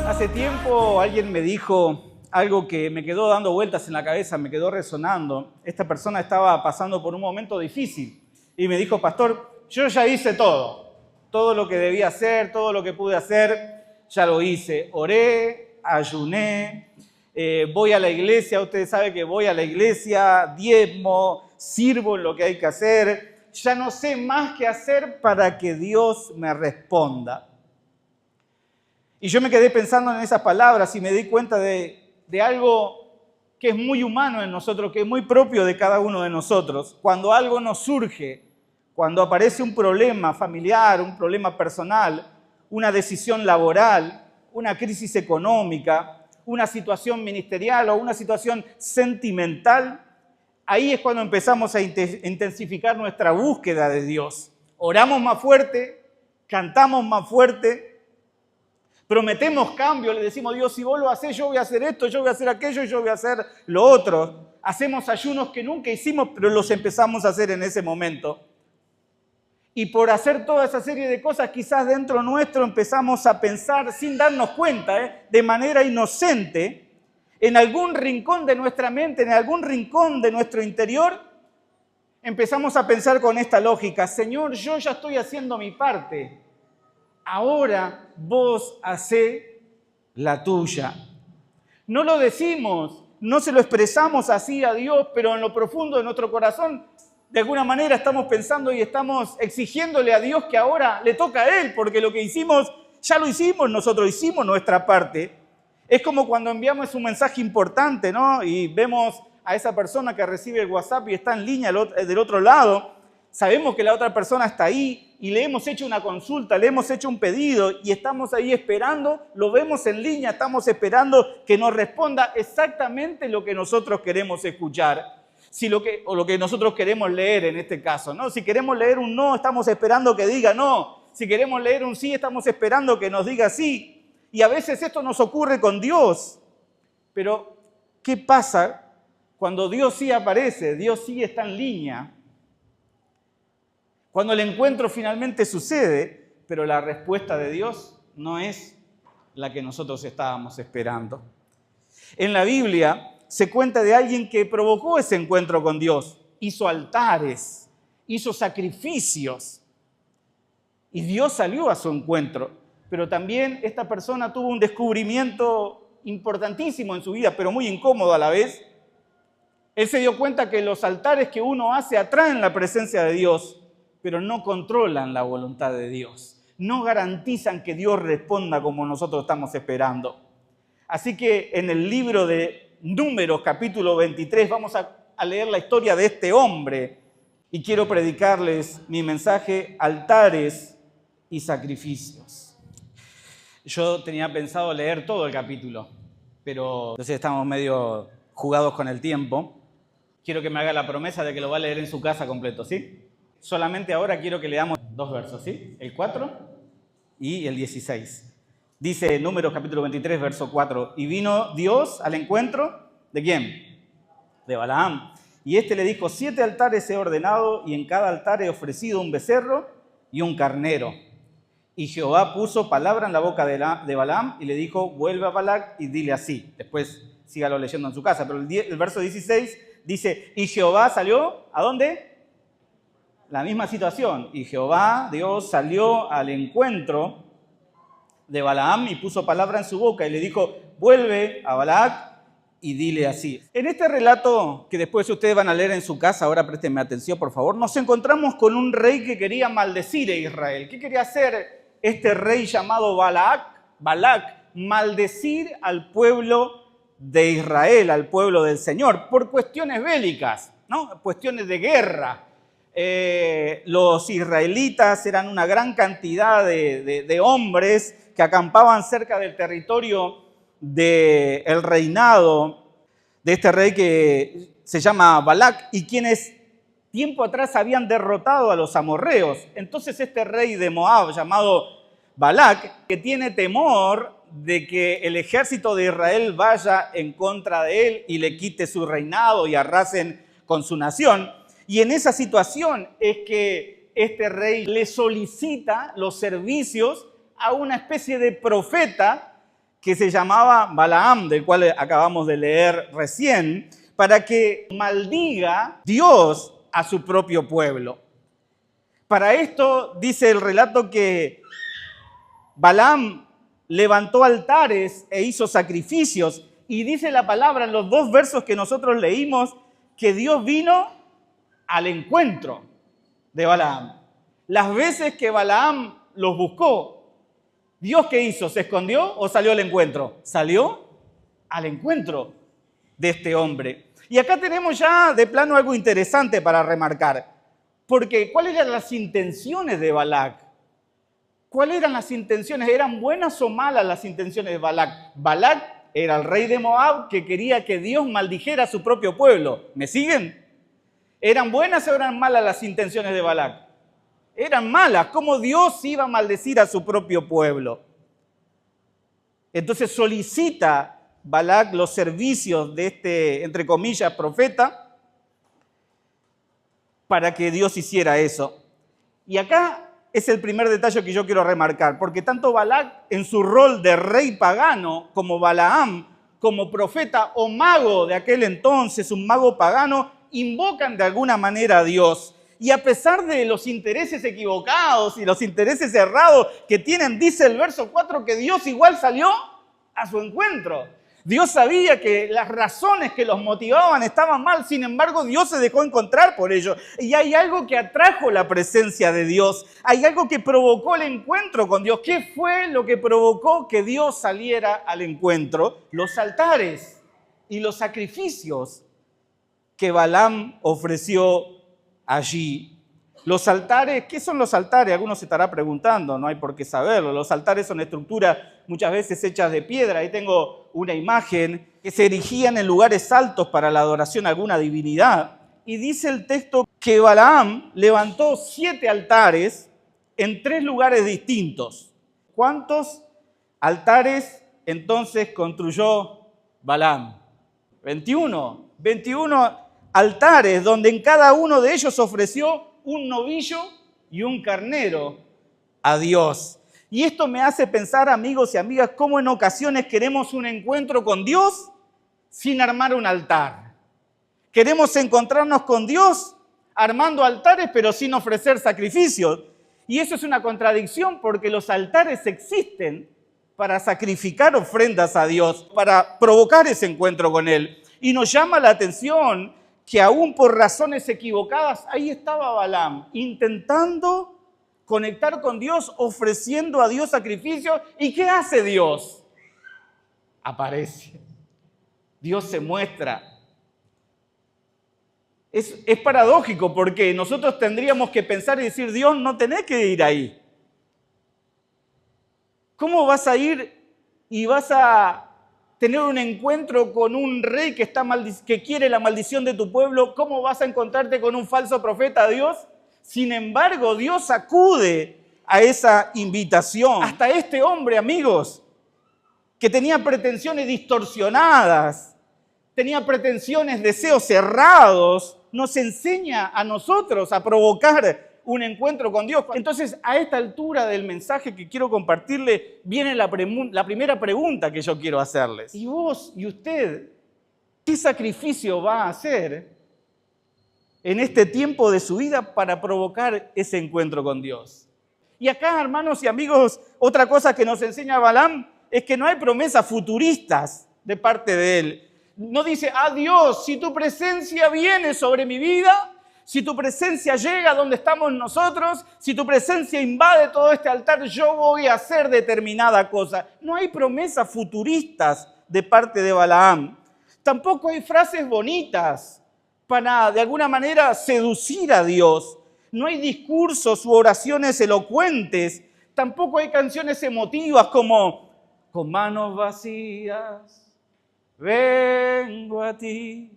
Hace tiempo alguien me dijo algo que me quedó dando vueltas en la cabeza, me quedó resonando. Esta persona estaba pasando por un momento difícil y me dijo: pastor, yo ya hice todo lo que debía hacer, todo lo que pude hacer, ya lo hice. Oré, ayuné, voy a la iglesia, usted sabe que voy a la iglesia, diezmo, sirvo en lo que hay que hacer. Ya no sé más qué hacer para que Dios me responda. Y yo me quedé pensando en esas palabras y me di cuenta de algo que es muy humano en nosotros, que es muy propio de cada uno de nosotros. Cuando algo nos surge, cuando aparece un problema familiar, un problema personal, una decisión laboral, una crisis económica, una situación ministerial o una situación sentimental, ahí es cuando empezamos a intensificar nuestra búsqueda de Dios. Oramos más fuerte, cantamos más fuerte, prometemos cambio, le decimos: Dios, si vos lo hacés, yo voy a hacer esto, yo voy a hacer aquello y yo voy a hacer lo otro. Hacemos ayunos que nunca hicimos, pero los empezamos a hacer en ese momento. Y por hacer toda esa serie de cosas, quizás dentro nuestro empezamos a pensar, sin darnos cuenta, de manera inocente, en algún rincón de nuestra mente, en algún rincón de nuestro interior, empezamos a pensar con esta lógica: Señor, yo ya estoy haciendo mi parte. Ahora vos hacé la tuya. No lo decimos, no se lo expresamos así a Dios, pero en lo profundo de nuestro corazón, de alguna manera estamos pensando y estamos exigiéndole a Dios que ahora le toca a Él, porque lo que hicimos, ya lo hicimos nosotros, hicimos nuestra parte. Es como cuando enviamos un mensaje importante, ¿no? Y vemos a esa persona que recibe el WhatsApp y está en línea del otro lado. Sabemos que la otra persona está ahí y le hemos hecho una consulta, le hemos hecho un pedido y estamos ahí esperando, lo vemos en línea, estamos esperando que nos responda exactamente lo que nosotros queremos escuchar. O lo que nosotros queremos leer en este caso, ¿no? Si queremos leer un no, estamos esperando que diga no. Si queremos leer un sí, estamos esperando que nos diga sí. Y a veces esto nos ocurre con Dios. Pero, ¿qué pasa cuando Dios sí aparece? Dios sí está en línea. Cuando el encuentro finalmente sucede, pero la respuesta de Dios no es la que nosotros estábamos esperando. En la Biblia se cuenta de alguien que provocó ese encuentro con Dios. Hizo altares, hizo sacrificios y Dios salió a su encuentro. Pero también esta persona tuvo un descubrimiento importantísimo en su vida, pero muy incómodo a la vez. Él se dio cuenta que los altares que uno hace atraen la presencia de Dios, pero no controlan la voluntad de Dios. No garantizan que Dios responda como nosotros estamos esperando. Así que en el libro de Números, capítulo 23, vamos a leer la historia de este hombre. Y quiero predicarles mi mensaje: altares y sacrificios. Yo tenía pensado leer todo el capítulo, pero entonces estamos medio jugados con el tiempo. Quiero que me haga la promesa de que lo va a leer en su casa completo, ¿sí? Solamente ahora quiero que leamos 2 versos, ¿sí? El 4 y el 16. Dice Números capítulo 23, verso 4. Y vino Dios al encuentro, ¿de quién? De Balaam. Y le dijo: 7 altares he ordenado, y en cada altar he ofrecido un becerro y un carnero. Y Jehová puso palabra en la boca de Balaam y le dijo: vuelve a Balac y dile así. Después sígalo leyendo en su casa. Pero el verso 16 dice: y Jehová salió, ¿a dónde? La misma situación. Y Jehová, Dios, salió al encuentro de Balaam y puso palabra en su boca y le dijo: vuelve a Balac y dile así. En este relato que después ustedes van a leer en su casa, ahora préstenme atención por favor, nos encontramos con un rey que quería maldecir a Israel. ¿Qué quería hacer este rey llamado Balac? Maldecir al pueblo de Israel, al pueblo del Señor, por cuestiones bélicas, ¿no? Cuestiones de guerra. Los israelitas eran una gran cantidad de hombres que acampaban cerca del territorio del reinado de este rey que se llama Balac, y quienes tiempo atrás habían derrotado a los amorreos. Entonces este rey de Moab llamado Balac, que tiene temor de que el ejército de Israel vaya en contra de él y le quite su reinado y arrasen con su nación. Y en esa situación es que este rey le solicita los servicios a una especie de profeta que se llamaba Balaam, del cual acabamos de leer recién, para que maldiga Dios a su propio pueblo. Para esto dice el relato que Balaam levantó altares e hizo sacrificios, y dice la palabra en los 2 versos que nosotros leímos que Dios vino al encuentro de Balaam. Las veces que Balaam los buscó, ¿Dios qué hizo? ¿Se escondió o salió al encuentro? Salió al encuentro de este hombre. Y acá tenemos ya de plano algo interesante para remarcar. Porque ¿cuáles eran las intenciones de Balac? ¿Cuáles eran las intenciones? ¿Eran buenas o malas las intenciones de Balac? Balac era el rey de Moab que quería que Dios maldijera a su propio pueblo. ¿Me siguen? ¿Eran buenas o eran malas las intenciones de Balac? Eran malas. ¿Cómo Dios iba a maldecir a su propio pueblo? Entonces solicita Balac los servicios de este, entre comillas, profeta para que Dios hiciera eso. Y acá es el primer detalle que yo quiero remarcar, porque tanto Balac en su rol de rey pagano como Balaam como profeta o mago de aquel entonces, un mago pagano, invocan de alguna manera a Dios. Y a pesar de los intereses equivocados y los intereses errados que tienen, dice el verso 4 que Dios igual salió a su encuentro. Dios sabía que las razones que los motivaban estaban mal, sin embargo Dios se dejó encontrar por ello. Y hay algo que atrajo la presencia de Dios, hay algo que provocó el encuentro con Dios. ¿Qué fue lo que provocó que Dios saliera al encuentro? Los altares y los sacrificios que Balaam ofreció allí. Los altares, ¿qué son los altares? Algunos se estará preguntando, no hay por qué saberlo. Los altares son estructuras muchas veces hechas de piedra. Ahí tengo una imagen que se erigían en lugares altos para la adoración a alguna divinidad. Y dice el texto que Balaam levantó 7 altares en 3 lugares distintos. ¿Cuántos altares entonces construyó Balaam? 21. 21 altares donde en cada uno de ellos ofreció un novillo y un carnero a Dios. Y esto me hace pensar, amigos y amigas, cómo en ocasiones queremos un encuentro con Dios sin armar un altar. Queremos encontrarnos con Dios armando altares, pero sin ofrecer sacrificios. Y eso es una contradicción porque los altares existen para sacrificar ofrendas a Dios, para provocar ese encuentro con Él. Y nos llama la atención que aún por razones equivocadas, ahí estaba Balaam, intentando conectar con Dios, ofreciendo a Dios sacrificios. ¿Y qué hace Dios? Aparece. Dios se muestra. Es paradójico porque nosotros tendríamos que pensar y decir, Dios, no tenés que ir ahí. ¿Cómo vas a ir y vas a tener un encuentro con un rey que quiere la maldición de tu pueblo? ¿Cómo vas a encontrarte con un falso profeta, Dios? Sin embargo, Dios acude a esa invitación. Hasta este hombre, amigos, que tenía pretensiones distorsionadas, tenía pretensiones, deseos cerrados, nos enseña a nosotros a provocar un encuentro con Dios. Entonces, a esta altura del mensaje que quiero compartirle, viene la primera pregunta que yo quiero hacerles. ¿Y vos y usted qué sacrificio va a hacer en este tiempo de su vida para provocar ese encuentro con Dios? Y acá, hermanos y amigos, otra cosa que nos enseña Balaam es que no hay promesas futuristas de parte de él. No dice, Dios, si tu presencia viene sobre mi vida, si tu presencia llega donde estamos nosotros, si tu presencia invade todo este altar, yo voy a hacer determinada cosa. No hay promesas futuristas de parte de Balaam. Tampoco hay frases bonitas para, de alguna manera, seducir a Dios. No hay discursos u oraciones elocuentes. Tampoco hay canciones emotivas como, con manos vacías, vengo a ti.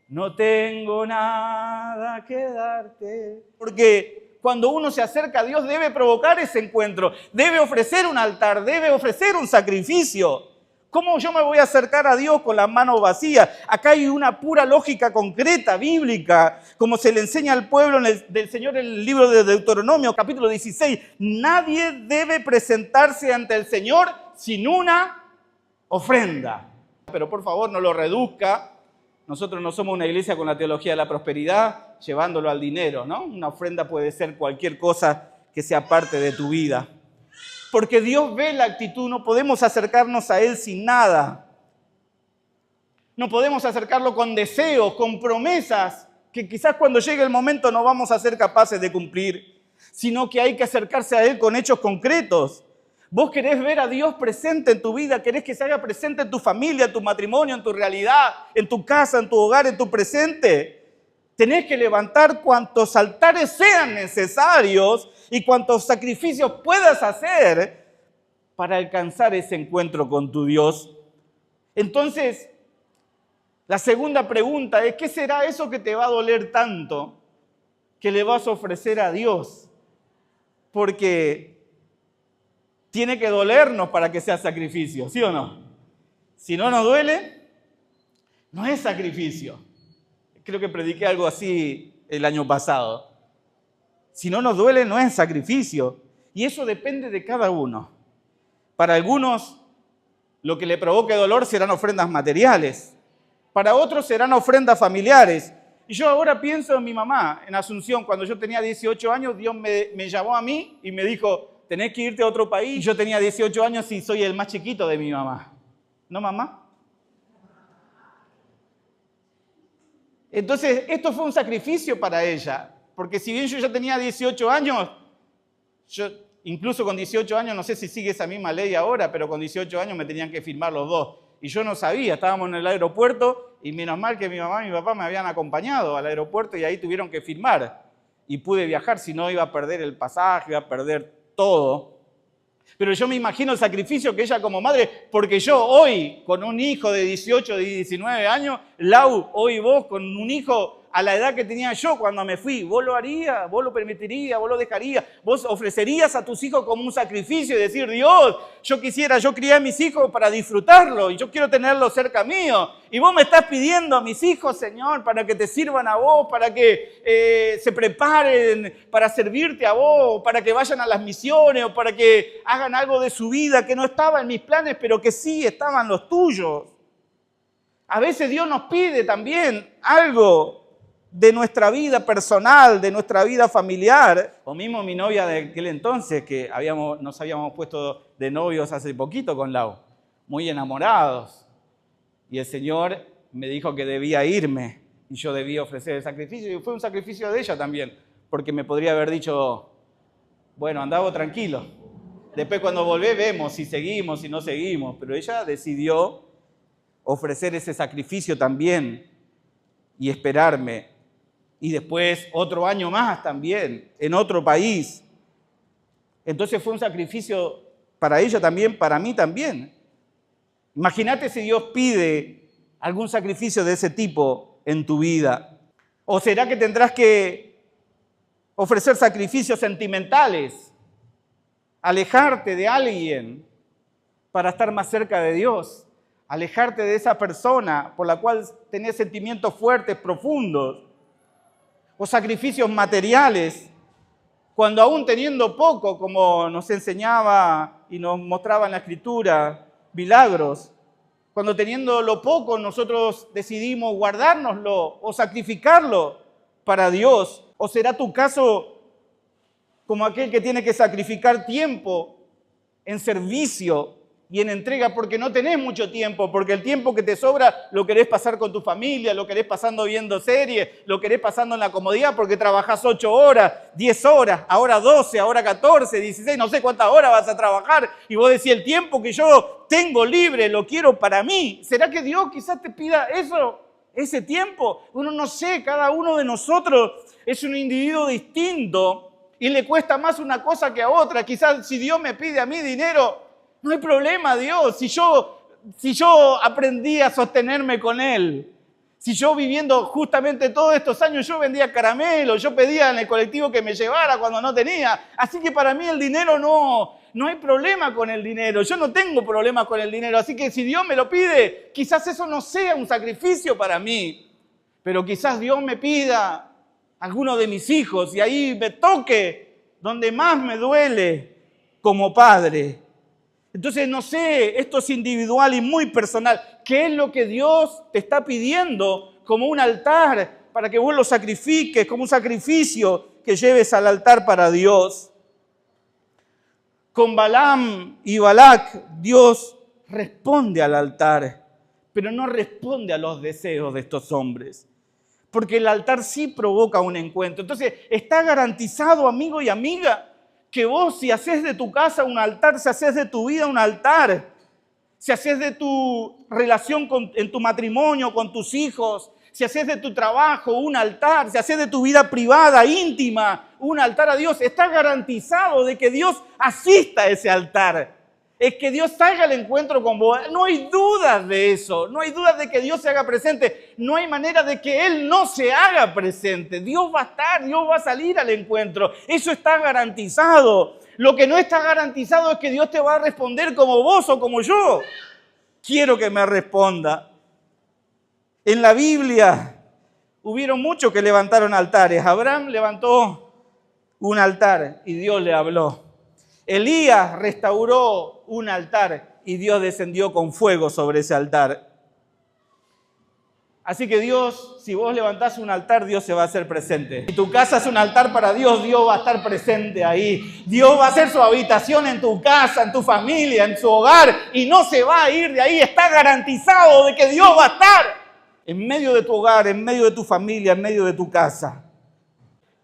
No tengo nada que darte. Porque cuando uno se acerca a Dios debe provocar ese encuentro, debe ofrecer un altar, debe ofrecer un sacrificio. ¿Cómo yo me voy a acercar a Dios con las manos vacías? Acá hay una pura lógica concreta, bíblica, como se le enseña al pueblo del Señor en el libro de Deuteronomio, capítulo 16. Nadie debe presentarse ante el Señor sin una ofrenda. Pero por favor no lo reduzca. Nosotros no somos una iglesia con la teología de la prosperidad, llevándolo al dinero, ¿no? Una ofrenda puede ser cualquier cosa que sea parte de tu vida. Porque Dios ve la actitud, no podemos acercarnos a Él sin nada. No podemos acercarlo con deseos, con promesas, que quizás cuando llegue el momento no vamos a ser capaces de cumplir, sino que hay que acercarse a Él con hechos concretos. Vos querés ver a Dios presente en tu vida, querés que se haga presente en tu familia, en tu matrimonio, en tu realidad, en tu casa, en tu hogar, en tu presente. Tenés que levantar cuantos altares sean necesarios y cuantos sacrificios puedas hacer para alcanzar ese encuentro con tu Dios. Entonces, la segunda pregunta es, ¿qué será eso que te va a doler tanto que le vas a ofrecer a Dios? Porque tiene que dolernos para que sea sacrificio, ¿sí o no? Si no nos duele, no es sacrificio. Creo que prediqué algo así el año pasado. Si no nos duele, no es sacrificio. Y eso depende de cada uno. Para algunos, lo que le provoque dolor serán ofrendas materiales. Para otros serán ofrendas familiares. Y yo ahora pienso en mi mamá, en Asunción. Cuando yo tenía 18 años, Dios me llamó a mí y me dijo, tenés que irte a otro país. Y yo tenía 18 años y soy el más chiquito de mi mamá. ¿No, mamá? Entonces, esto fue un sacrificio para ella. Porque si bien yo ya tenía 18 años, yo incluso con 18 años, no sé si sigue esa misma ley ahora, pero con 18 años me tenían que firmar los dos. Y yo no sabía, estábamos en el aeropuerto y menos mal que mi mamá y mi papá me habían acompañado al aeropuerto y ahí tuvieron que firmar. Y pude viajar, si no iba a perder el pasaje, iba a perder todo. Pero yo me imagino el sacrificio que ella como madre, porque yo hoy, con un hijo de 18, de 19 años, Lau, hoy vos con un hijo a la edad que tenía yo cuando me fui, vos lo harías, vos lo permitirías, vos lo dejarías, vos ofrecerías a tus hijos como un sacrificio y decir, Dios, yo crié a mis hijos para disfrutarlo y yo quiero tenerlos cerca mío. Y vos me estás pidiendo a mis hijos, Señor, para que te sirvan a vos, para que se preparen para servirte a vos, para que vayan a las misiones o para que hagan algo de su vida que no estaba en mis planes, pero que sí estaban los tuyos. A veces Dios nos pide también algo de nuestra vida personal, de nuestra vida familiar. O mismo mi novia de aquel entonces, que nos habíamos puesto de novios hace poquito con Lau, muy enamorados. Y el Señor me dijo que debía irme y yo debía ofrecer el sacrificio. Y fue un sacrificio de ella también, porque me podría haber dicho, bueno, andaba tranquilo. Después cuando volvé vemos si seguimos, si no seguimos. Pero ella decidió ofrecer ese sacrificio también y esperarme. Y después otro año más también, en otro país. Entonces fue un sacrificio para ella también, para mí también. Imagínate si Dios pide algún sacrificio de ese tipo en tu vida. ¿O será que tendrás que ofrecer sacrificios sentimentales? Alejarte de alguien para estar más cerca de Dios. Alejarte de esa persona por la cual tenés sentimientos fuertes, profundos. O sacrificios materiales, cuando aún teniendo poco, como nos enseñaba y nos mostraba en la Escritura, milagros, cuando teniendo lo poco nosotros decidimos guardárnoslo o sacrificarlo para Dios. ¿O será tu caso como aquel que tiene que sacrificar tiempo en servicio y en entrega porque no tenés mucho tiempo, porque el tiempo que te sobra lo querés pasar con tu familia, lo querés pasando viendo series, lo querés pasando en la comodidad porque trabajás 8 horas, 10 horas, ahora 12, ahora 14, 16, no sé cuántas horas vas a trabajar y vos decís el tiempo que yo tengo libre lo quiero para mí? ¿Será que Dios quizás te pida eso, ese tiempo? Uno no sé, cada uno de nosotros es un individuo distinto y le cuesta más una cosa que a otra. Quizás si Dios me pide a mí dinero, no hay problema, Dios. Si yo aprendí a sostenerme con Él, si yo viviendo justamente todos estos años, yo vendía caramelos, yo pedía en el colectivo que me llevara cuando no tenía. Así que para mí el dinero no hay problema con el dinero. Yo no tengo problema con el dinero. Así que si Dios me lo pide, quizás eso no sea un sacrificio para mí. Pero quizás Dios me pida a alguno de mis hijos y ahí me toque donde más me duele como padre. Entonces, no sé, esto es individual y muy personal. ¿Qué es lo que Dios te está pidiendo como un altar para que vos lo sacrifiques, como un sacrificio que lleves al altar para Dios? Con Balaam y Balac, Dios responde al altar, pero no responde a los deseos de estos hombres, porque el altar sí provoca un encuentro. Entonces, está garantizado, amigo y amiga, que vos, si haces de tu casa un altar, si haces de tu vida un altar, si haces de tu relación en tu matrimonio, con tus hijos, si haces de tu trabajo un altar, si haces de tu vida privada, íntima, un altar a Dios, está garantizado de que Dios asista a ese altar. Es que Dios salga al encuentro con vos. No hay dudas de eso. No hay dudas de que Dios se haga presente. No hay manera de que Él no se haga presente. Dios va a estar, Dios va a salir al encuentro. Eso está garantizado. Lo que no está garantizado es que Dios te va a responder como vos o como yo. Quiero que me responda. En la Biblia hubieron muchos que levantaron altares. Abraham levantó un altar y Dios le habló. Elías restauró un altar y Dios descendió con fuego sobre ese altar. Así que Dios, si vos levantás un altar, Dios se va a hacer presente. Si tu casa es un altar para Dios, Dios va a estar presente ahí. Dios va a hacer su habitación en tu casa, en tu familia, en su hogar y no se va a ir de ahí. Está garantizado de que Dios va a estar en medio de tu hogar, en medio de tu familia, en medio de tu casa.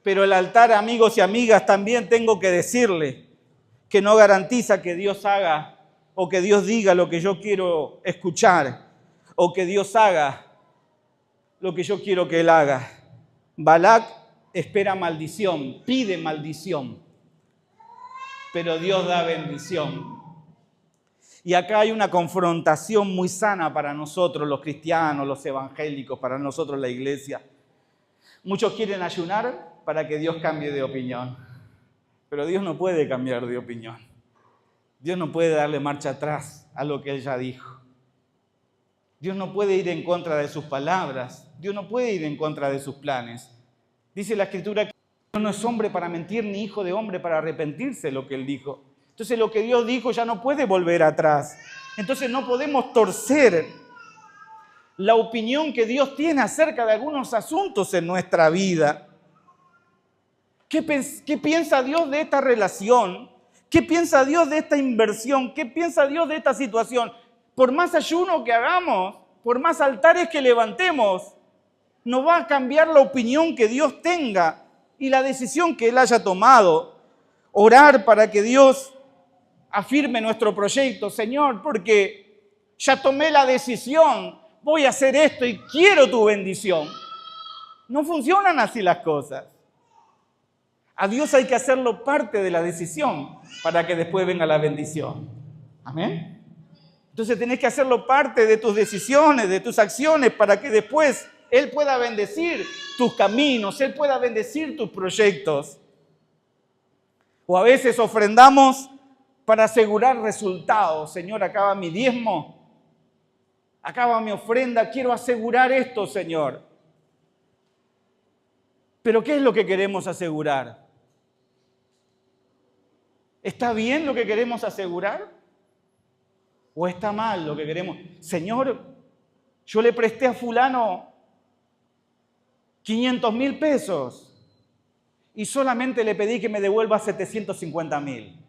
Pero el altar, amigos y amigas, también tengo que decirle que no garantiza que Dios haga o que Dios diga lo que yo quiero escuchar o que Dios haga lo que yo quiero que Él haga. Balac espera maldición, pide maldición, pero Dios da bendición. Y acá hay una confrontación muy sana para nosotros los cristianos, los evangélicos, para nosotros la iglesia. Muchos quieren ayunar para que Dios cambie de opinión. Pero Dios no puede cambiar de opinión. Dios no puede darle marcha atrás a lo que Él ya dijo. Dios no puede ir en contra de sus palabras. Dios no puede ir en contra de sus planes. Dice la Escritura que Dios no es hombre para mentir, ni hijo de hombre para arrepentirse de lo que Él dijo. Entonces lo que Dios dijo ya no puede volver atrás. Entonces no podemos torcer la opinión que Dios tiene acerca de algunos asuntos en nuestra vida. ¿Qué piensa Dios de esta relación? ¿Qué piensa Dios de esta inversión? ¿Qué piensa Dios de esta situación? Por más ayuno que hagamos, por más altares que levantemos, no va a cambiar la opinión que Dios tenga y la decisión que Él haya tomado. Orar para que Dios afirme nuestro proyecto. Señor, porque ya tomé la decisión, voy a hacer esto y quiero tu bendición. No funcionan así las cosas. A Dios hay que hacerlo parte de la decisión para que después venga la bendición. Amén. Entonces tenés que hacerlo parte de tus decisiones, de tus acciones, para que después Él pueda bendecir tus caminos, Él pueda bendecir tus proyectos. O a veces ofrendamos para asegurar resultados. Señor, acaba mi diezmo, acaba mi ofrenda, quiero asegurar esto, Señor. Pero ¿qué es lo que queremos asegurar? ¿Está bien lo que queremos asegurar? ¿O está mal lo que queremos? Señor, yo le presté a fulano 500,000 pesos y solamente le pedí que me devuelva 750,000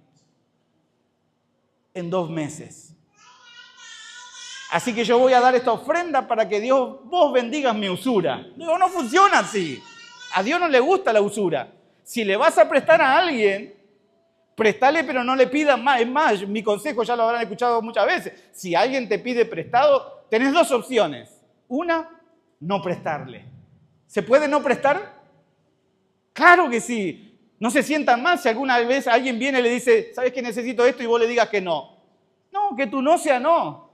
en 2 meses. Así que yo voy a dar esta ofrenda para que vos bendigas mi usura. Digo, no funciona así. A Dios no le gusta la usura. Si le vas a prestar a alguien, prestale, pero no le pidas más. Es más, mi consejo ya lo habrán escuchado muchas veces. Si alguien te pide prestado, tenés 2 opciones. Una, no prestarle. ¿Se puede no prestar? Claro que sí. No se sientan mal si alguna vez alguien viene y le dice, ¿sabes que necesito esto? Y vos le digas que no. No, que tu no sea no.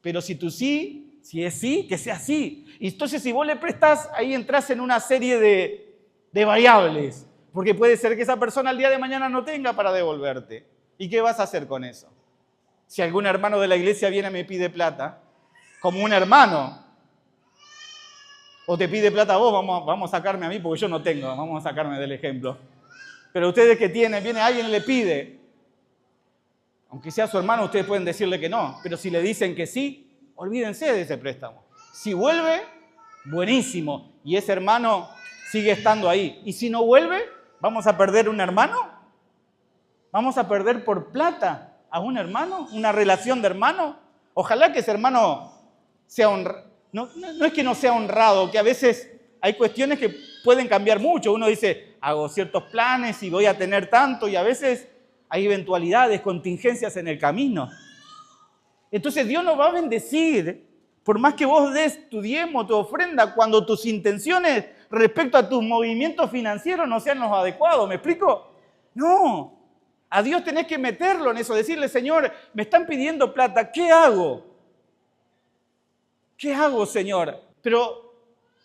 Pero si tu sí, si es sí, que sea sí. Y entonces si vos le prestás, ahí entras en una serie de variables. Porque puede ser que esa persona el día de mañana no tenga para devolverte. ¿Y qué vas a hacer con eso? Si algún hermano de la iglesia viene y me pide plata, como un hermano, o te pide plata a vos, vamos a sacarme a mí porque yo no tengo, vamos a sacarme del ejemplo. Pero ustedes que tienen, viene alguien y le pide, Aunque sea su hermano, ustedes pueden decirle que no, pero si le dicen que sí, olvídense de ese préstamo. Si vuelve, buenísimo, y ese hermano sigue estando ahí. Y si no vuelve, ¿vamos a perder un hermano? ¿Vamos a perder por plata a un hermano? ¿Una relación de hermano? Ojalá que ese hermano sea honrado. No es que no sea honrado, que a veces hay cuestiones que pueden cambiar mucho. Uno dice, hago ciertos planes y voy a tener tanto, y a veces hay eventualidades, contingencias en el camino. Entonces Dios nos va a bendecir, por más que vos des tu diezmo, tu ofrenda, cuando tus intenciones respecto a tus movimientos financieros no sean los adecuados. ¿Me explico? No. A Dios tenés que meterlo en eso, decirle, Señor, me están pidiendo plata, ¿qué hago? ¿Qué hago, Señor? Pero,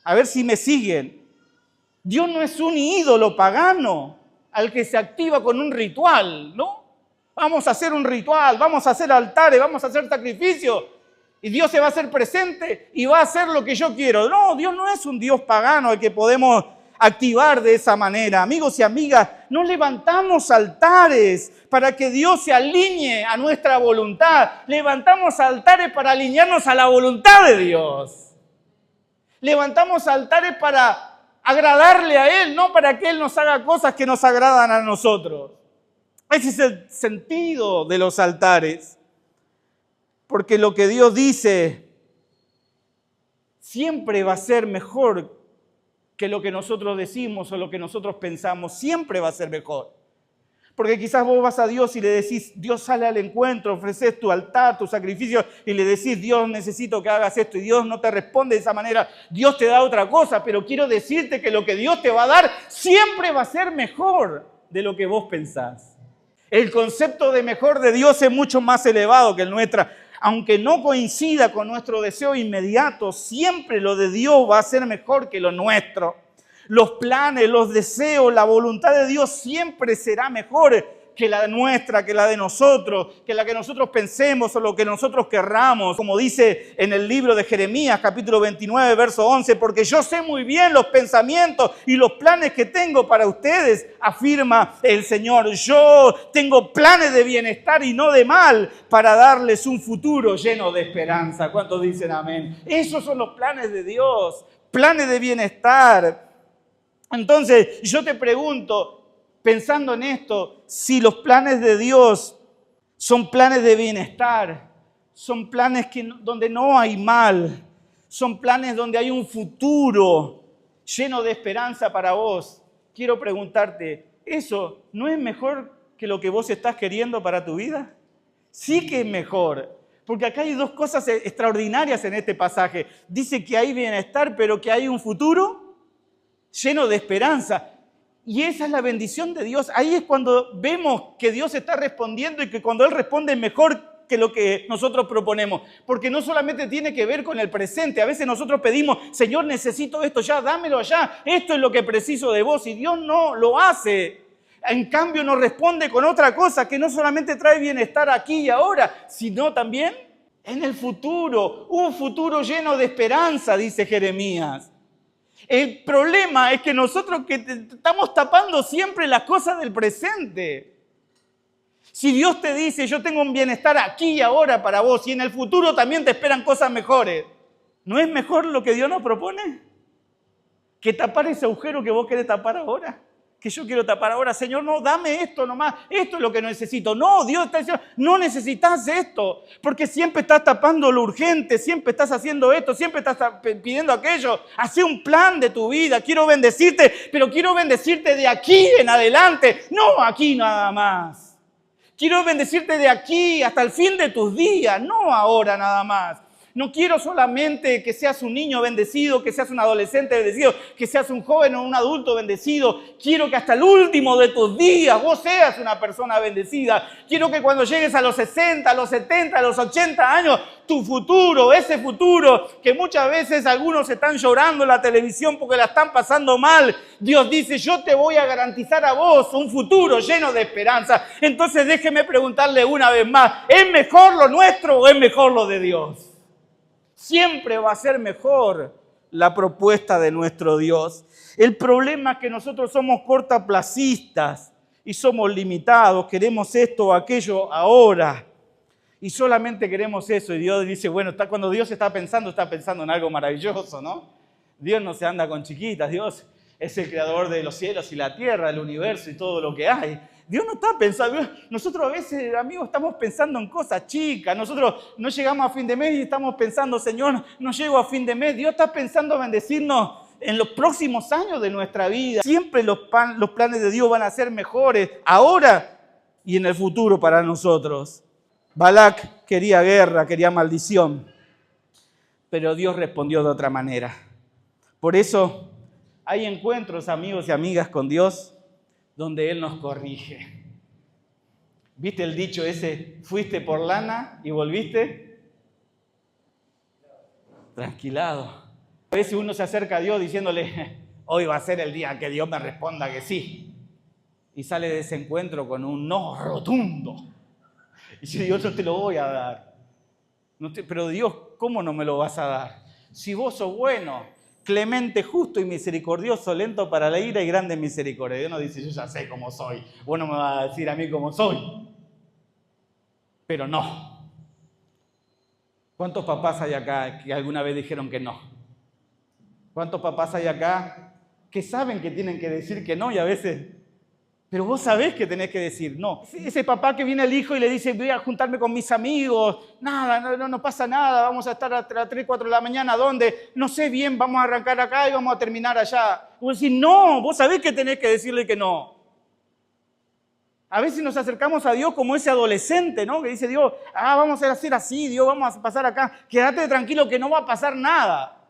a ver si me siguen. Dios no es un ídolo pagano al que se activa con un ritual, ¿no? Vamos a hacer un ritual, vamos a hacer altares, vamos a hacer sacrificios, y Dios se va a hacer presente y va a hacer lo que yo quiero. No, Dios no es un Dios pagano al que podemos activar de esa manera. Amigos y amigas, no levantamos altares para que Dios se alinee a nuestra voluntad. Levantamos altares para alinearnos a la voluntad de Dios. Levantamos altares para agradarle a Él, no para que Él nos haga cosas que nos agradan a nosotros. Ese es el sentido de los altares. Porque lo que Dios dice siempre va a ser mejor que lo que nosotros decimos o lo que nosotros pensamos. Siempre va a ser mejor. Porque quizás vos vas a Dios y le decís, Dios sale al encuentro, ofreces tu altar, tu sacrificio, y le decís, Dios, necesito que hagas esto, y Dios no te responde de esa manera. Dios te da otra cosa, pero quiero decirte que lo que Dios te va a dar siempre va a ser mejor de lo que vos pensás. El concepto de mejor de Dios es mucho más elevado que el nuestro. Aunque no coincida con nuestro deseo inmediato, siempre lo de Dios va a ser mejor que lo nuestro. Los planes, los deseos, la voluntad de Dios siempre será mejor que la nuestra, que la de nosotros, que la que nosotros pensemos o lo que nosotros querramos. Como dice en el libro de Jeremías, capítulo 29, verso 11, porque yo sé muy bien los pensamientos y los planes que tengo para ustedes, afirma el Señor. Yo tengo planes de bienestar y no de mal para darles un futuro lleno de esperanza. ¿Cuántos dicen amén? Esos son los planes de Dios, planes de bienestar. Entonces, yo te pregunto, pensando en esto, si los planes de Dios son planes de bienestar, son planes donde no hay mal, son planes donde hay un futuro lleno de esperanza para vos, quiero preguntarte, ¿eso no es mejor que lo que vos estás queriendo para tu vida? Sí que es mejor, porque acá hay dos cosas extraordinarias en este pasaje. Dice que hay bienestar, pero que hay un futuro lleno de esperanza. Y esa es la bendición de Dios. Ahí es cuando vemos que Dios está respondiendo y que cuando Él responde es mejor que lo que nosotros proponemos. Porque no solamente tiene que ver con el presente. A veces nosotros pedimos, Señor, necesito esto ya, dámelo ya. Esto es lo que preciso de vos. Y Dios no lo hace. En cambio nos responde con otra cosa que no solamente trae bienestar aquí y ahora, sino también en el futuro. Un futuro lleno de esperanza, dice Jeremías. El problema es que nosotros que estamos tapando siempre las cosas del presente. Si Dios te dice, yo tengo un bienestar aquí y ahora para vos y en el futuro también te esperan cosas mejores, ¿no es mejor lo que Dios nos propone? Que tapar ese agujero que vos querés tapar ahora. Que yo quiero tapar ahora, Señor, no, dame esto nomás, esto es lo que necesito. No, Dios está diciendo, no necesitas esto, porque siempre estás tapando lo urgente, siempre estás haciendo esto, siempre estás pidiendo aquello. Hacé un plan de tu vida, quiero bendecirte, pero quiero bendecirte de aquí en adelante, no aquí nada más. Quiero bendecirte de aquí hasta el fin de tus días, no ahora nada más. No quiero solamente que seas un niño bendecido, que seas un adolescente bendecido, que seas un joven o un adulto bendecido. Quiero que hasta el último de tus días vos seas una persona bendecida. Quiero que cuando llegues a los 60, a los 70, a los 80 años, tu futuro, ese futuro que muchas veces algunos están llorando en la televisión porque la están pasando mal. Dios dice, yo te voy a garantizar a vos un futuro lleno de esperanza. Entonces déjeme preguntarle una vez más, ¿es mejor lo nuestro o es mejor lo de Dios? Siempre va a ser mejor la propuesta de nuestro Dios. El problema es que nosotros somos cortoplacistas y somos limitados, queremos esto o aquello ahora. Y solamente queremos eso. Y Dios dice, bueno, cuando Dios está pensando en algo maravilloso, ¿no? Dios no se anda con chiquitas, Dios es el creador de los cielos y la tierra, el universo y todo lo que hay. Dios no está pensando, nosotros a veces, amigos, estamos pensando en cosas chicas, nosotros no llegamos a fin de mes y estamos pensando, Señor, no llego a fin de mes. Dios está pensando bendecirnos en los próximos años de nuestra vida. Siempre los planes de Dios van a ser mejores ahora y en el futuro para nosotros. Balac quería guerra, quería maldición, pero Dios respondió de otra manera. Por eso hay encuentros, amigos y amigas, con Dios donde Él nos corrige. ¿Viste el dicho ese? ¿Fuiste por lana y volviste? Tranquilado. A veces uno se acerca a Dios diciéndole, hoy va a ser el día que Dios me responda que sí. Y sale de ese encuentro con un no rotundo. Y si Dios no te lo voy a dar. Pero Dios, ¿cómo no me lo vas a dar? Si vos sos bueno, clemente, justo y misericordioso, lento para la ira y grande en misericordia. Dios no dice, yo ya sé cómo soy. Vos no me vas a decir a mí cómo soy. Pero no. ¿Cuántos papás hay acá que alguna vez dijeron que no? ¿Cuántos papás hay acá que saben que tienen que decir que no y a veces... Pero vos sabés que tenés que decir no. Ese papá que viene al hijo y le dice, voy a juntarme con mis amigos, nada, no pasa nada, vamos a estar a las 3, 4 de la mañana, ¿dónde? No sé bien, vamos a arrancar acá y vamos a terminar allá. Vos decís, no, vos sabés que tenés que decirle que no. A veces nos acercamos a Dios como ese adolescente, ¿no? Que dice Dios, vamos a hacer así, Dios, vamos a pasar acá. Quédate tranquilo que no va a pasar nada.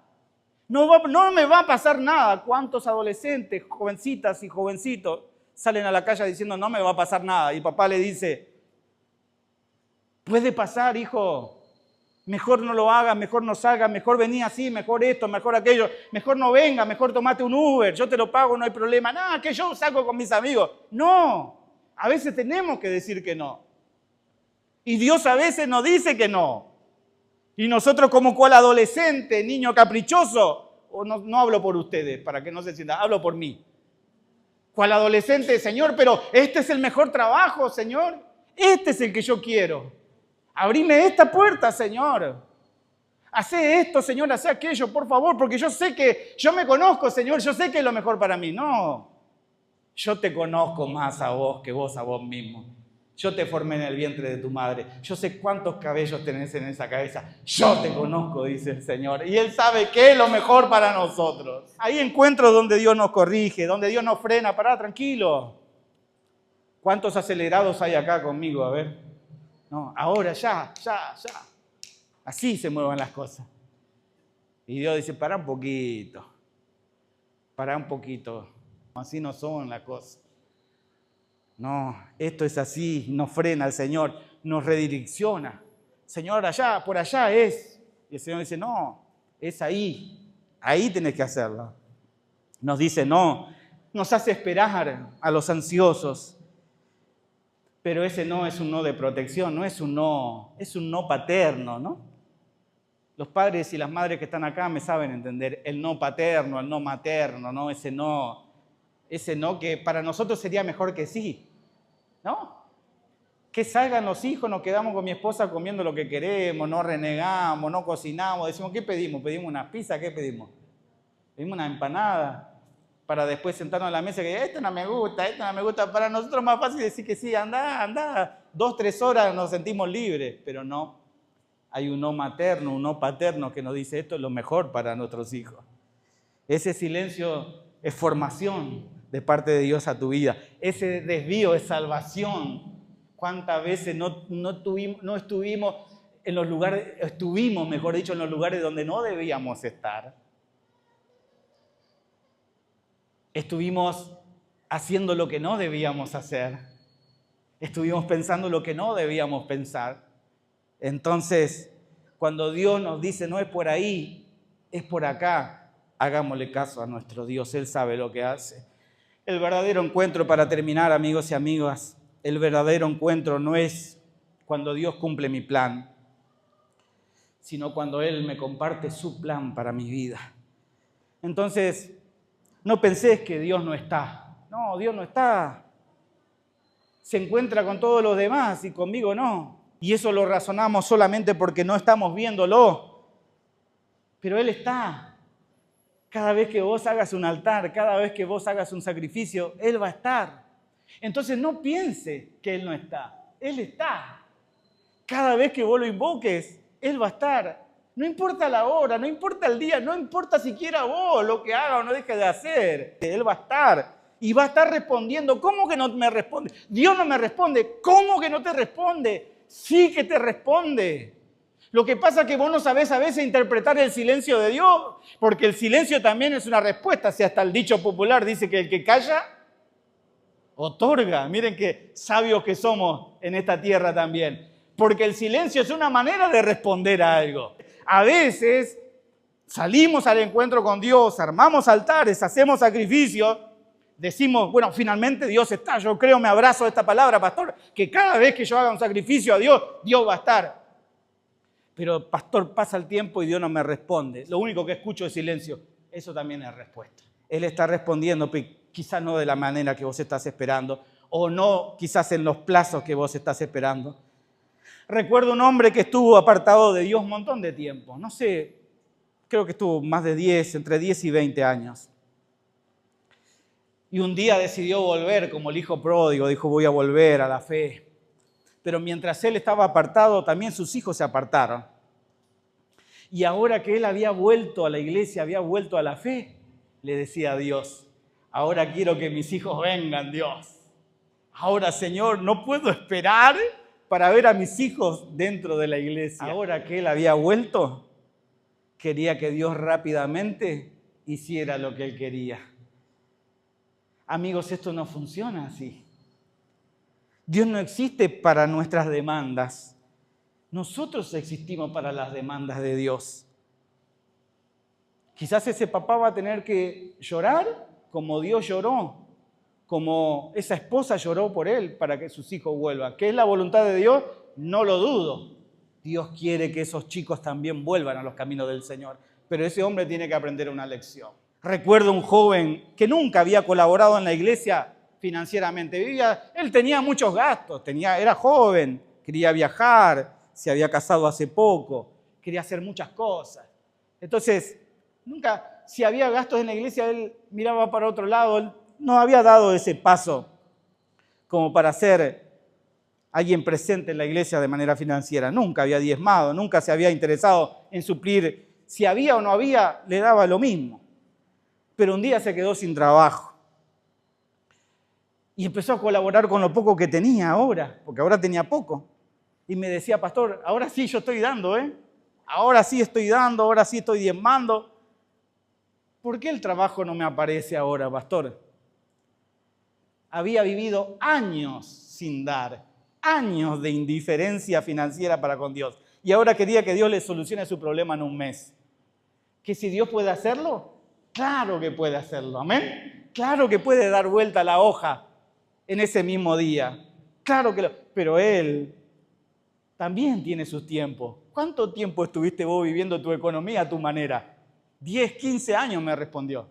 No me va a pasar nada. ¿Cuántos adolescentes, jovencitas y jovencitos salen a la calle diciendo, no me va a pasar nada? Y papá le dice, puede pasar, hijo. Mejor no lo hagas, mejor no salgas, mejor vení así, mejor esto, mejor aquello. Mejor no venga, mejor tomate un Uber, yo te lo pago, no hay problema. Nada, que yo salgo con mis amigos. No, a veces tenemos que decir que no. Y Dios a veces nos dice que no. Y nosotros como cual adolescente, niño caprichoso, no hablo por ustedes, para que no se sientan, hablo por mí. Cual adolescente, Señor, pero este es el mejor trabajo, Señor. Este es el que yo quiero. Abrime esta puerta, Señor. Hacé esto, Señor, hacé aquello, por favor, porque yo sé que, yo me conozco, Señor, yo sé que es lo mejor para mí. No, yo te conozco más a vos que vos a vos mismo. Yo te formé en el vientre de tu madre. Yo sé cuántos cabellos tenés en esa cabeza. Yo te conozco, dice el Señor. Y Él sabe qué es lo mejor para nosotros. Hay encuentros donde Dios nos corrige, donde Dios nos frena. Pará, tranquilo. ¿Cuántos acelerados hay acá conmigo? A ver. No, ahora, ya. Así se mueven las cosas. Y Dios dice, pará un poquito. Pará un poquito. Así no son las cosas. No, esto es así, nos frena el Señor, nos redirecciona. Señor, allá, por allá es. Y el Señor dice, no, es ahí tenés que hacerlo. Nos dice, no, nos hace esperar a los ansiosos. Pero ese no es un no de protección, no es un no, es un no paterno, ¿no? Los padres y las madres que están acá me saben entender el no paterno, el no materno, ¿no? Ese no que para nosotros sería mejor que sí, ¿no? Que salgan los hijos, nos quedamos con mi esposa comiendo lo que queremos, no renegamos, no cocinamos, decimos, ¿qué pedimos? ¿Pedimos una pizza? ¿Qué pedimos? Pedimos una empanada para después sentarnos a la mesa y que esto no me gusta. Para nosotros es más fácil decir que sí, anda, 2, 3 horas nos sentimos libres, pero no. Hay un no materno, un no paterno que nos dice esto es lo mejor para nuestros hijos. Ese silencio es formación de parte de Dios a tu vida. Ese desvío es salvación. ¿Cuántas veces no estuvimos en los lugares, mejor dicho, en los lugares donde no debíamos estar? Estuvimos haciendo lo que no debíamos hacer. Estuvimos pensando lo que no debíamos pensar. Entonces, cuando Dios nos dice no es por ahí, es por acá, hagámosle caso a nuestro Dios. Él sabe lo que hace. El verdadero encuentro, para terminar, amigos y amigas, el verdadero encuentro no es cuando Dios cumple mi plan, sino cuando Él me comparte su plan para mi vida. Entonces, no pensés que Dios no está. No, Dios no está. se encuentra con todos los demás y conmigo no. Y eso lo razonamos solamente porque no estamos viéndolo. Pero Él está. Cada vez que vos hagas un altar, cada vez que vos hagas un sacrificio, Él va a estar. Entonces no piense que Él no está. Él está. Cada vez que vos lo invoques, Él va a estar. No importa la hora, no importa el día, no importa siquiera vos lo que haga o no deje de hacer. Él va a estar y va a estar respondiendo. ¿Cómo que no me responde? Dios no me responde. ¿Cómo que no te responde? Sí que te responde. Lo que pasa es que vos no sabés a veces interpretar el silencio de Dios, porque el silencio también es una respuesta. Si hasta el dicho popular dice que el que calla, otorga. Miren qué sabios que somos en esta tierra también. Porque el silencio es una manera de responder a algo. A veces salimos al encuentro con Dios, armamos altares, hacemos sacrificios, decimos, bueno, finalmente Dios está. Yo creo, me abrazo a esta palabra, pastor, que cada vez que yo haga un sacrificio a Dios, Dios va a estar. Pero, pastor, pasa el tiempo y Dios no me responde. Lo único que escucho es silencio. Eso también es respuesta. Él está respondiendo, quizás no de la manera que vos estás esperando, o no quizás en los plazos que vos estás esperando. Recuerdo un hombre que estuvo apartado de Dios un montón de tiempo. No sé, creo que estuvo más de 10, entre 10 y 20 años. Y un día decidió volver como el hijo pródigo, dijo voy a volver a la fe. Pero mientras él estaba apartado, también sus hijos se apartaron. Y ahora que él había vuelto a la iglesia, había vuelto a la fe, le decía a Dios, ahora quiero que mis hijos vengan, Dios. Ahora, Señor, no puedo esperar para ver a mis hijos dentro de la iglesia. Ahora que él había vuelto, quería que Dios rápidamente hiciera lo que él quería. Amigos, esto no funciona así. Dios no existe para nuestras demandas. Nosotros existimos para las demandas de Dios. Quizás ese papá va a tener que llorar como Dios lloró, como esa esposa lloró por él para que sus hijos vuelvan. ¿Qué es la voluntad de Dios? No lo dudo. Dios quiere que esos chicos también vuelvan a los caminos del Señor. Pero ese hombre tiene que aprender una lección. Recuerdo un joven que nunca había colaborado en la iglesia financieramente. Él tenía muchos gastos, era joven, quería viajar, se había casado hace poco, quería hacer muchas cosas. Entonces, nunca, si había gastos en la iglesia, él miraba para otro lado, él no había dado ese paso como para ser alguien presente en la iglesia de manera financiera. Nunca había diezmado, nunca se había interesado en suplir. Si había o no había, le daba lo mismo. Pero un día se quedó sin trabajo. Y empezó a colaborar con lo poco que tenía ahora, porque ahora tenía poco. Y me decía, pastor, ahora sí yo estoy dando, Ahora sí estoy dando, ahora sí estoy diezmando. ¿Por qué el trabajo no me aparece ahora, pastor? Había vivido años sin dar, años de indiferencia financiera para con Dios. Y ahora quería que Dios le solucione su problema en un mes. ¿Que si Dios puede hacerlo? Claro que puede hacerlo, amén. Claro que puede dar vuelta a la hoja en ese mismo día. Claro que pero Él también tiene sus tiempos. ¿Cuánto tiempo estuviste vos viviendo tu economía a tu manera? 10, 15 años me respondió.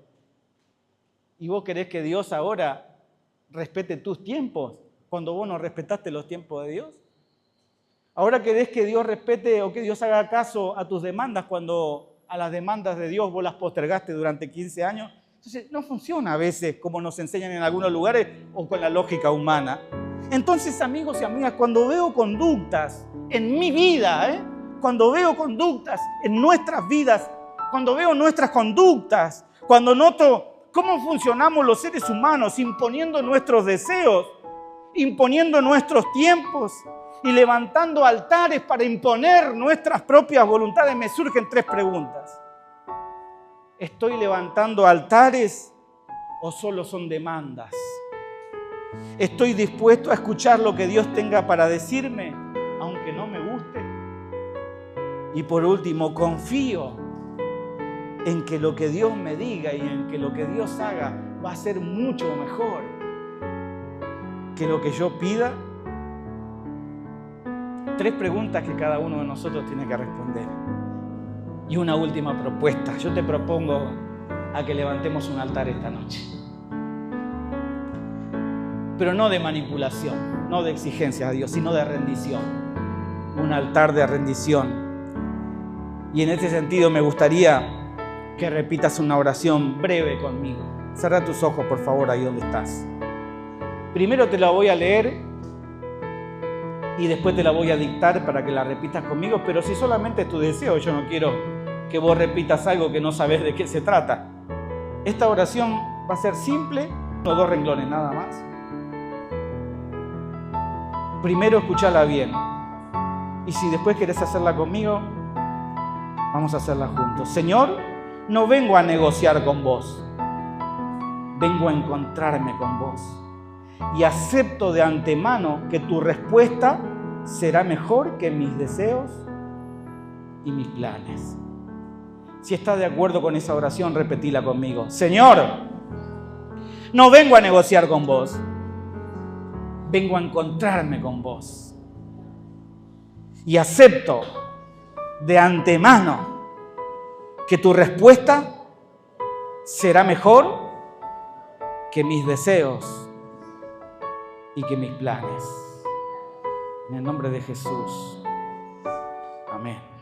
¿Y vos querés que Dios ahora respete tus tiempos cuando vos no respetaste los tiempos de Dios? ¿Ahora querés que Dios respete o que Dios haga caso a tus demandas cuando a las demandas de Dios vos las postergaste durante 15 años? Entonces, no funciona a veces como nos enseñan en algunos lugares o con la lógica humana. Entonces, amigos y amigas, cuando veo conductas en mi vida, cuando veo conductas en nuestras vidas, cuando veo nuestras conductas, cuando noto cómo funcionamos los seres humanos imponiendo nuestros deseos, imponiendo nuestros tiempos y levantando altares para imponer nuestras propias voluntades, me surgen 3 preguntas. ¿Estoy levantando altares o solo son demandas? ¿Estoy dispuesto a escuchar lo que Dios tenga para decirme, aunque no me guste? Y por último, confío en que lo que Dios me diga y en que lo que Dios haga va a ser mucho mejor que lo que yo pida. 3 preguntas que cada uno de nosotros tiene que responder. Y una última propuesta. Yo te propongo a que levantemos un altar esta noche. pero no de manipulación, no de exigencias a Dios, sino de rendición. Un altar de rendición. Y en este sentido me gustaría que repitas una oración breve conmigo. Cerra tus ojos, por favor, ahí donde estás. Primero te la voy a leer y después te la voy a dictar para que la repitas conmigo, pero si solamente es tu deseo, yo no quiero que vos repitas algo que no sabes de qué se trata. Esta oración va a ser simple, no 2 renglones, nada más. Primero escuchala bien. Y si después querés hacerla conmigo, vamos a hacerla juntos. Señor, no vengo a negociar con vos. Vengo a encontrarme con vos. Y acepto de antemano que tu respuesta será mejor que mis deseos y mis planes. Si estás de acuerdo con esa oración, repetila conmigo. Señor, no vengo a negociar con vos. Vengo a encontrarme con vos. Y acepto de antemano que tu respuesta será mejor que mis deseos y que mis planes. En el nombre de Jesús. Amén.